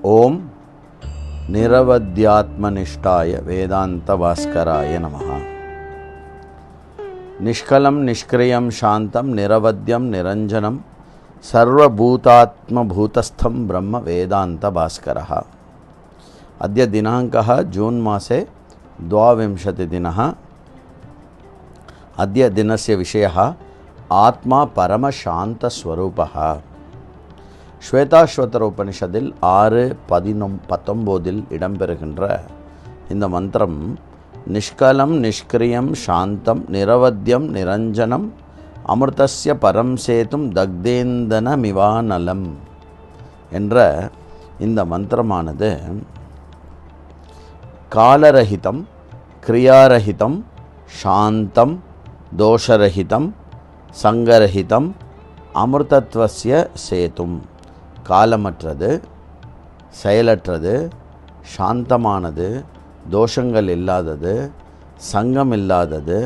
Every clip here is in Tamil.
ஓம் நிரவத்யாத்மனிஷ்டாய வேதாந்த பாஸ்கராய நமஹ. நிஷ்கலம் நிஷ்கிரியம் சாந்தம் நிரவத்யம் நிரஞ்சனம் சர்வபூதாத்மபூதஸ்தம் பிரம்ம வேதாந்த பாஸ்கரः. अद्य दिनाङ्कः जून् मासे 22 दिनः. अद्य दिनस्य विषयः आत्मा परमशान्तस्वरूपः. ஸ்வேதாஸ்வதர உபனிஷத்தில் 6:19 இடம்பெறுகின்ற இந்த மந்திரம் நிஷ்கலம் நிஷ்கிரியம் சாந்தம் நிரவத்யம் நிரஞ்சனம் அமிர்தஸ்ய பரம் சேதும் தக்தேந்தன மிவானலம் என்ற இந்த மந்திரமானது காலரஹிதம், கிரியாரஹிதம், சாந்தம், தோஷரஹிதம், சங்கரஹிதம், அமிர்தத்வஸ்ய சேதும், காலமற்றது, செயலற்றது, சாந்தமானது, தோஷங்கள் இல்லாதது, சங்கம் இல்லாதது,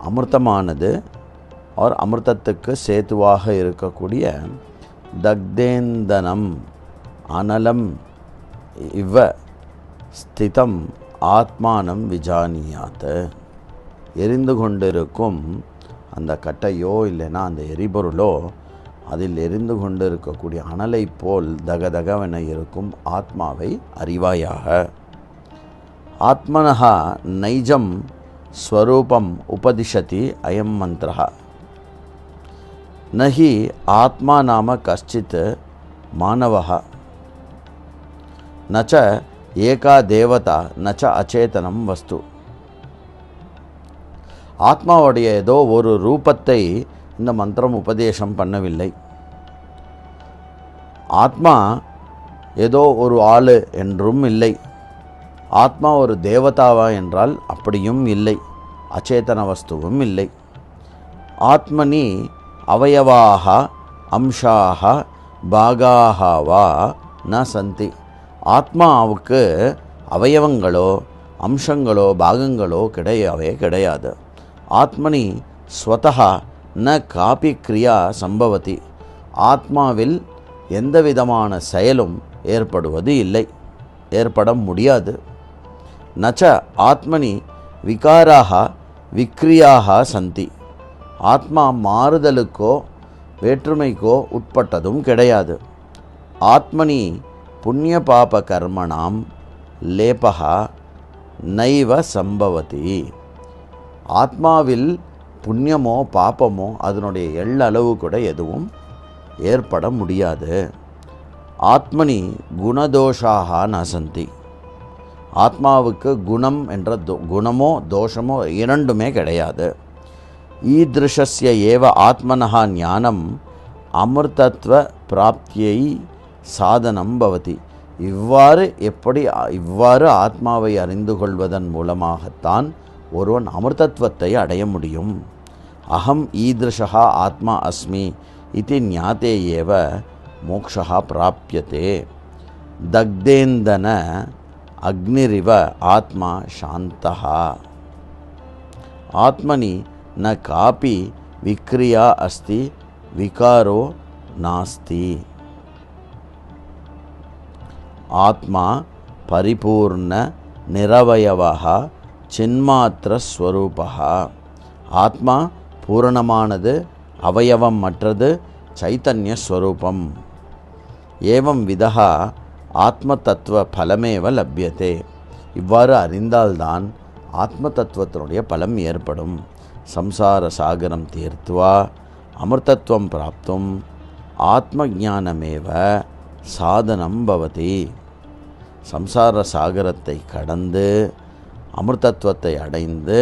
அமிர்தமானது और அமிர்தத்துக்கு சேதுவாக இருக்கக்கூடிய தக்தேந்தனம் அனலம் இவ ஸ்திதம் ஆத்மானம் விஜானியாத். எரிந்து கொண்டிருக்கும் அந்த கட்டையோ இல்லைன்னா அந்த எரிபொருளோ அதில் எரிந்து கொண்டு இருக்கக்கூடிய அனலை போல் தகதகவென இருக்கும் ஆத்மாவை அறிவாயாக. ஆத்மனஹ நைஜம் ஸ்வரூபம் உபதிஷதி அயம் மந்திரஹ. நஹி ஆத்மா நாம கஷ்டித் மானவஹ நச்ச ஏகா தேவதா நச்ச அச்சேதனம் வஸ்து. ஆத்மாவுடைய ஏதோ ஒரு ரூபத்தை இந்த மந்திரம் உபதேசம் பண்ணவில்லை. ஆத்மா ஏதோ ஒரு ஆள் என்றும் இல்லை. ஆத்மா ஒரு தேவதாவா என்றால் அப்படியும் இல்லை. அச்சேதன வஸ்துவும் இல்லை. ஆத்மனி அவயவாக அம்சாக பாகாக வா ந சந்தி. ஆத்மாவுக்கு அவயவங்களோ அம்சங்களோ பாகங்களோ கிடையாது. ஆத்மனி ஸ்வதஹா ந காபி கிரியா சம்பவதி. ஆத்மாவில் எந்த விதமான செயலும் ஏற்படுவது இல்லை, ஏற்பட முடியாது. நச்ச ஆத்மனி விகாராக விக்ரியாக சந்தி. ஆத்மா மாறுதலுக்கோ வேற்றுமைக்கோ உட்பட்டதும் கிடையாது. ஆத்மனி புண்ணிய பாப கர்மணாம் லேபகா நைவ சம்பவதி. ஆத்மாவில் புண்ணியமோ பாப்பமோ அதனுடைய எள்ளளவு கூட எதுவும் ஏற்பட முடியாது. ஆத்மனி குணதோஷாக நசந்தி. ஆத்மாவுக்கு குணம் என்ற குணமோ தோஷமோ இரண்டுமே கிடையாது. ஈதிருஷஸ்ய ஏவ ஆத்மனஹா ஞானம் அமிர்தத்வ பிராப்தியை சாதனம் பவதி. இவ்வாறு ஆத்மாவை அறிந்து கொள்வதன் மூலமாகத்தான் ஒருவன் அமிர்தத்வத்தை அடைய முடியும். அகம் ஈதிருஷா ஆத்மா அஸ்மி இதி ஞாத்தே ஏவ மோக்ஷா பிராப்யதே. தக்தேந்தன அக்னிரிவ ஆத்மா சாந்தஹா. ஆத்மனி ந காபி விக்ரியா அஸ்தி விகாரோ நாஸ்தி. ஆத்மா பரிபூர்ண நிரவயவஹ சின்மாத்திர ஸ்வரூபஹ. ஆத்மா பூரணமானது, அவயவம் மற்றது, சைத்தன்ய ஸ்வரூபம். ஏவம் விதா ஆத்ம தத்துவ பலமேவ லப்யதே. இவ்வாறு அறிந்தால்தான் ஆத்ம தத்துவத்தினுடைய பலம் ஏற்படும். சம்சார சாகரம் தீர்த்வா அமிர்தத்வம் பிராப்தும் ஆத்ம ஞானமேவ சாதனம் பவதி. சம்சார சாகரத்தை கடந்து அமிர்தத்வத்தை அடைந்து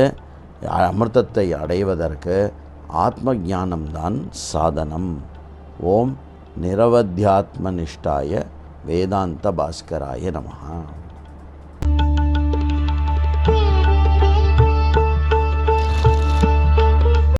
அமிர்தத்தை அடைவதற்கு ஆத்ம ஞானம்தான் சாதனம். ஓம் நிரவத்யாத்மனிஷ்டாய வேதாந்த பாஸ்கராய நமஹ.